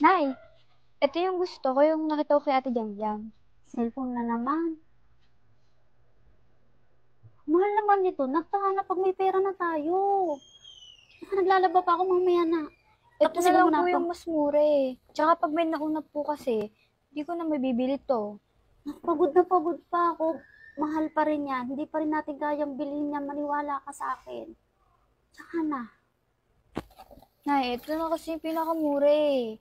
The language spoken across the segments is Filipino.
Nay, ito yung gusto ko, yung nakita ko kay Ate Jamjam. Cellphone na naman. Mahal naman nito. Nagtaka na pag may pera na tayo. Naglalaba pa ako mamaya na. Ito na Tapusin ko lang po muna to. yung mas mura eh. Tsaka pag may nauna po kasi, hindi ko na mabibili to. Pagod na pagod pa ako. Mahal pa rin yan. Hindi pa rin natin kayang bilhin yan. Maniwala ka sa akin. Tsaka na. Nay, ito na kasi yung pinakamura eh.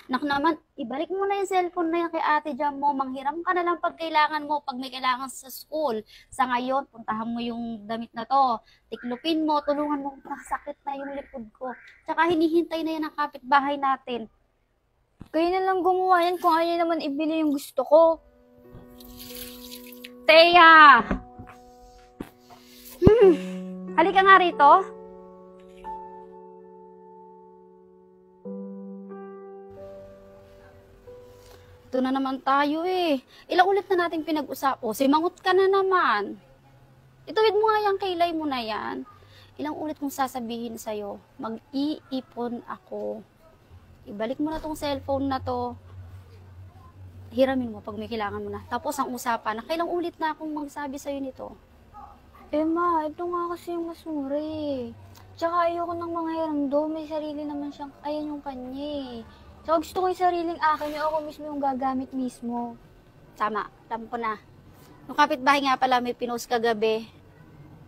Nak naman, ibalik mo na yung cellphone na yan kay Ate Jam mo. Manghiram ka na lang pag kailangan mo, pag may kailangan sa school. Sa ngayon, puntahan mo yung damit na to. Tiklupin mo, tulungan mo kung nakasakit na yung likod ko. Tsaka hinihintay na yan ang kapitbahay natin. Kayo na lang gumawa yan kung ayaw naman ibili yung gusto ko. Teya! Halika nga rito. Ito na naman tayo eh. Ilang ulit na natin pinag-usap. O, simangot ka na naman. Ituwid mo nga yung kilay mo na yan. Ilang ulit kong sasabihin sa'yo, mag-iipon ako. Ibalik mo na tong cellphone na to. Hiramin mo pag may kailangan mo na. Tapos ang usapan, nakailang ulit na akong magsabi sa'yo nito. Eh ma, ito nga kasi yung mas mura eh. Tsaka ayoko ng mga hiram do, may sarili naman siyang, ayan yung kanya eh. Tsaka gusto ko yung sariling akin, yung ako mismo yung gagamit mismo. Tama, alam ko na. Yung kapitbahay nga pala may pinost kagabi.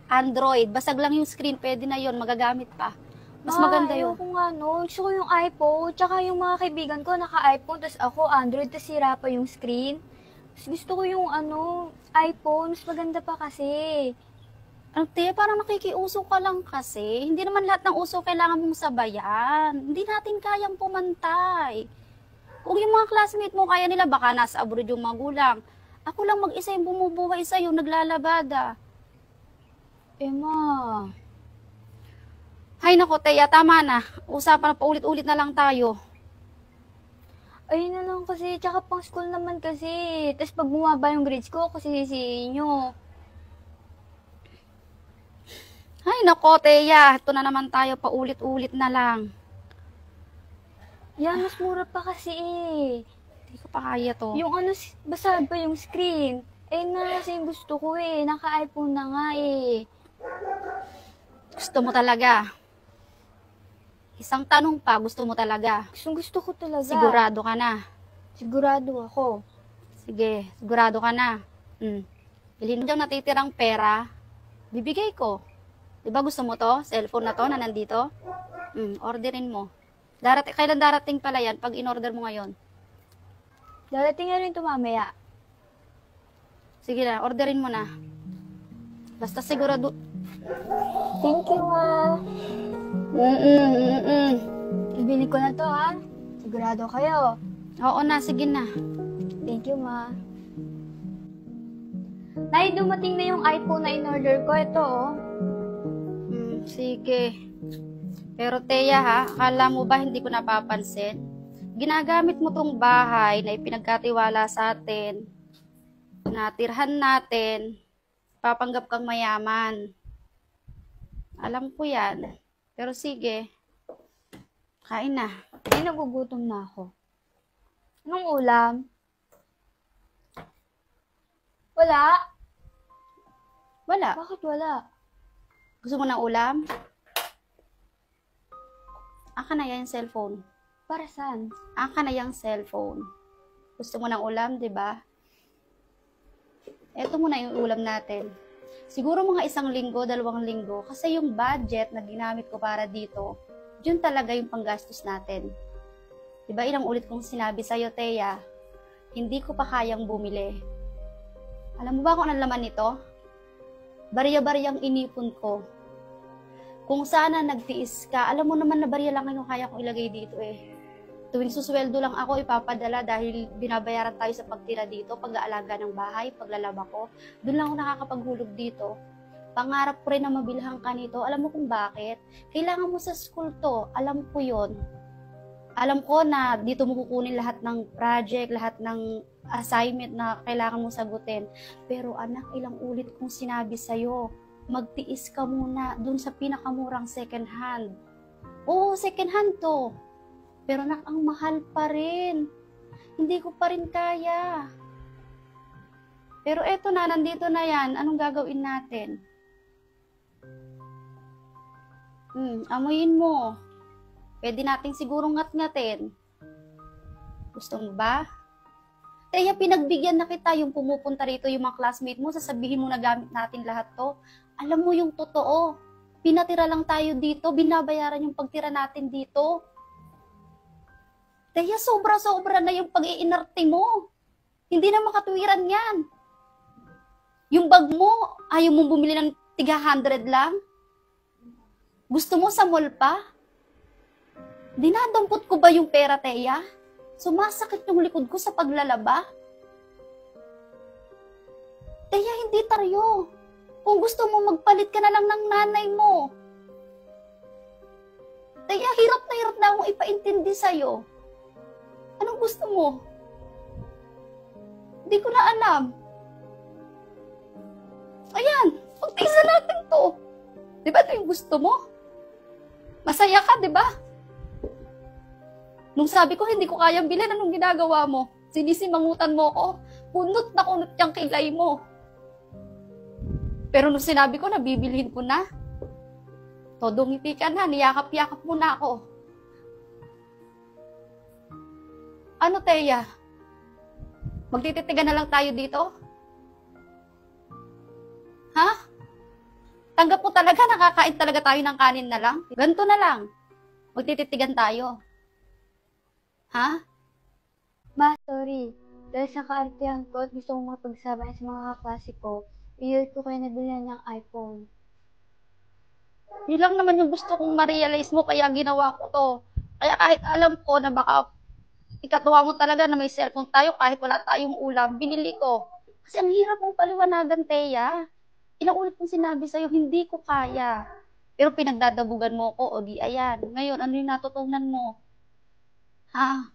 Android, basag lang yung screen, pwede na yon, magagamit pa. Mas maganda yun. Ayoko nga no, gusto ko yung iPhone, tsaka yung mga kaibigan ko naka-iPhone, tas ako Android, tas sira pa yung screen. Mas gusto ko yung iPhone, mas maganda pa kasi. Ano, te, parang nakikiuso ka lang kasi. Hindi naman lahat ng uso kailangan mong sabayan. Hindi natin kayang pumantay. Kung yung mga classmate mo kaya nila, baka nasa abroad yung magulang. Ako lang mag-isa yung bumubuhay sa'yo, naglalabada. Eh ma, Hay nako, Teya, tama na. Usapan na paulit-ulit na lang tayo. ayun na lang kasi, tsaka pang school naman kasi. Tas pag bumaba yung grades ko, kasi sisihin nyo. Hay nako, Teya, ito na naman tayo, paulit-ulit na lang. Yan, mas mura pa kasi eh. Hindi ko pa kaya to. Yung basag pa yung screen. Eh na kasi yung gusto ko eh, naka-iPhone na nga eh. Gusto mo talaga. Isang tanong pa, gusto mo talaga. Gustong gusto ko talaga. Sigurado ka na. Sigurado ako. Sige, sigurado ka na. Bilhin mo diyang natitirang pera, bibigay ko. Diba gusto mo to? Cellphone na to na nandito? Orderin mo. Kailan darating pala yan pag in-order mo ngayon? Darating na rin ito mamaya. Sige na, orderin mo na. Basta sigurado. Thank you, ma. Ibili ko na to, ha? Sigurado kayo. Oo na, sige na. Thank you, ma. Nay, dumating na yung iPhone na in-order ko. Ito, oh. Sige. Pero Teya ha, akala mo ba hindi ko napapansin? Ginagamit mo tong bahay na ipinagkatiwala sa atin, natirhan natin, papanggap kang mayaman. Alam ko yan. Pero sige, kain na. Ay, nagugutom na ako. Anong ulam? Wala? Wala. Bakit wala? Gusto mo ng ulam? Aka na yan yung cellphone. Para saan? Aka na yung cellphone. Gusto mo ng ulam, di ba? Eto muna yung ulam natin. Siguro mga 1 linggo, 2 linggo, kasi yung budget na ginamit ko para dito, yun talaga yung panggastos natin. Diba ilang ulit kong sinabi sa'yo, Teya, hindi ko pa kayang bumili. Alam mo ba kung anong laman nito? Barya-baryang inipon ko. Kung sana nagtiis ka, alam mo naman na barya lang yung kaya kong ilagay dito eh. Tuwing susweldo lang ako ipapadala dahil binabayaran tayo sa pagtira dito, pag-aalaga ng bahay, paglalaba ko. Doon lang ako nakakapaghulog dito. Pangarap ko rin na mabilhan ka nito. Alam mo kung bakit? Kailangan mo sa school to. Alam ko yon. Alam ko na dito mo kukunin lahat ng project, lahat ng assignment na kailangan mo sagutin. Pero anak, ilang ulit kong sinabi sa'yo, magtiis ka muna dun sa pinakamurang second hand. Oo, second hand to. Pero nak, ang mahal pa rin. Hindi ko pa rin kaya. Pero eto na, nandito na yan. Anong gagawin natin? Amuyin mo. Pwede nating sigurong ngat-ngatin. Gusto mo ba? Kaya pinagbigyan na kita yung pumupunta rito yung mga classmate mo, sasabihin mo na gamit natin lahat to. Alam mo yung totoo. Pinatira lang tayo dito, binabayaran yung pagtira natin dito. Kaya sobra-sobra na yung pag-iinarte mo. Hindi na makatwiran yan. Yung bag mo, ayaw mong bumili ng tiga 100 lang? Gusto mo sa mall pa? Dinadampot ko ba yung pera, Teya? Sumasakit yung likod ko sa paglalaba? Teya, hindi tayo. Kung gusto mo, magpalit ka na lang ng nanay mo. Teya, hirap na akong ipaintindi sa'yo. Anong gusto mo? Hindi ko na alam. Ayan, pagtiisa natin to. Di ba ito yung gusto mo? Masaya ka, di ba? Nung sabi ko hindi ko kayang bilhin, anong ginagawa mo? Sinisimangutan mo ko. Kunot na kunot yung kilay mo. Pero nung sinabi ko na bibilhin ko na, todo ngiti ka na, niyakap-yakap mo na ako. Ano, Teya? Magtititigan na lang tayo dito? Ha? Tanggap mo talaga, nakakain talaga tayo ng kanin na lang? Ganito na lang. Magtititigan tayo. Ha? Ma, sorry. Dahil sa kaartihan ko at gusto kong mapagsabay sa mga kaklase ko, iyon ko kayo nabilan ng iPhone. Yun lang naman yung gusto kong ma-realize mo, kaya ginawa ko to. Kaya kahit alam ko na baka ikatuwa mo talaga na may cellphone tayo kahit wala tayong ulam, binili ko. Kasi ang hirap mong paliwanagan, Teya. Ilang ulit kong sinabi sa'yo, hindi ko kaya. Pero pinagdadabugan mo ko, o di ayan. Ngayon, ano yung natutunan mo? Ha?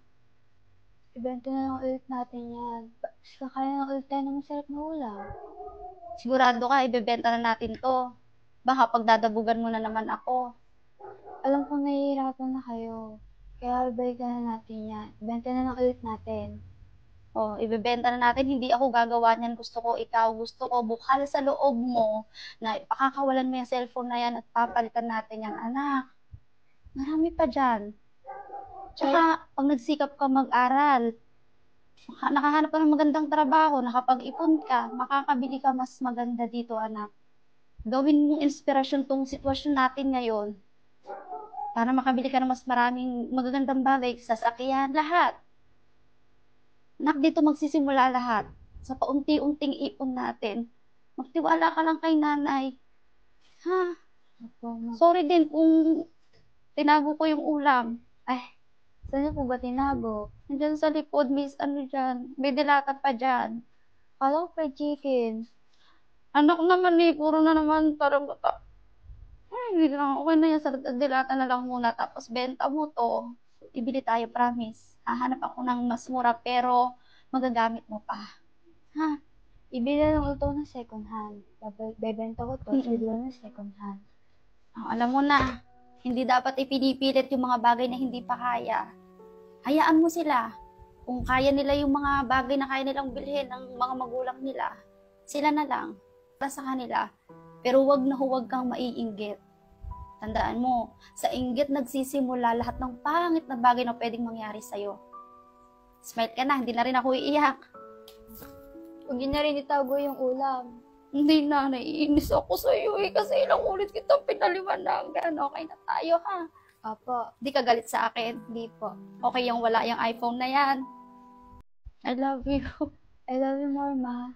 Ibenta na lang ulit natin yan. Kaya na ulit tayo ng masarap na ulam. Sigurado ka, ibebenta na natin to. Baka pagdadabugan mo na naman ako. Alam kong nahihirapan na kayo. Kaya balikan na natin yan. Ibenta na lang ulit natin. Oh, ibebenta na natin, hindi ako gagawa niyan. Gusto ko ikaw, gusto ko bukal sa loob mo na ipakakawalan mo yung cellphone na yan at papalitan natin yan. Anak, marami pa dyan. Tsaka, pag nagsikap ka mag-aral, nakahanap ka ng magandang trabaho, nakapag-ipon ka, makakabili ka mas maganda dito, anak. Gawin mong inspirasyon tong sitwasyon natin ngayon para makabili ka ng mas maraming magagandang bagay, sasakyan, lahat. Anak, dito magsisimula lahat. Sa paunti-unting ipon natin. Magtiwala ka lang kay nanay. Ha? Sorry din kung tinago ko yung ulam. Ay, saan niyo po ba tinago? Nandiyan sa likod, miss, ano dyan? May dilata pa dyan. Kala ko fried chicken. Anak naman eh, puro na naman parang bata. Ay, hindi lang, okay na yan. Sa dilata na lang muna. Tapos benta mo to. Ibili tayo, promise. Hahanap ako ng mas mura, pero magagamit mo pa. Ha? Ibili na lang ulit ako ng second hand. Bebenta ko to, ibili ng second hand. Oh, alam mo na, hindi dapat ipinipilit yung mga bagay na hindi pa kaya. Hayaan mo sila. Kung kaya nila yung mga bagay na kaya nilang bilhin ng mga magulang nila, sila na lang. Para sa kanila. Pero huwag na huwag kang maiinggit. Tandaan mo, sa inggit nagsisimula lahat ng pangit na bagay na pwedeng mangyari sa'yo. Smile ka na, hindi na rin ako iiyak. Huwag niyo na rin itago yung ulam. Hindi na, naiinis ako sa'yo eh, kasi ilang ulit kitang pinaliwanagan. Okay na tayo ha. Opo. Di ka galit sa akin? Hindi po. Okay yung wala yung iPhone na yan. I love you. I love you more, Ma.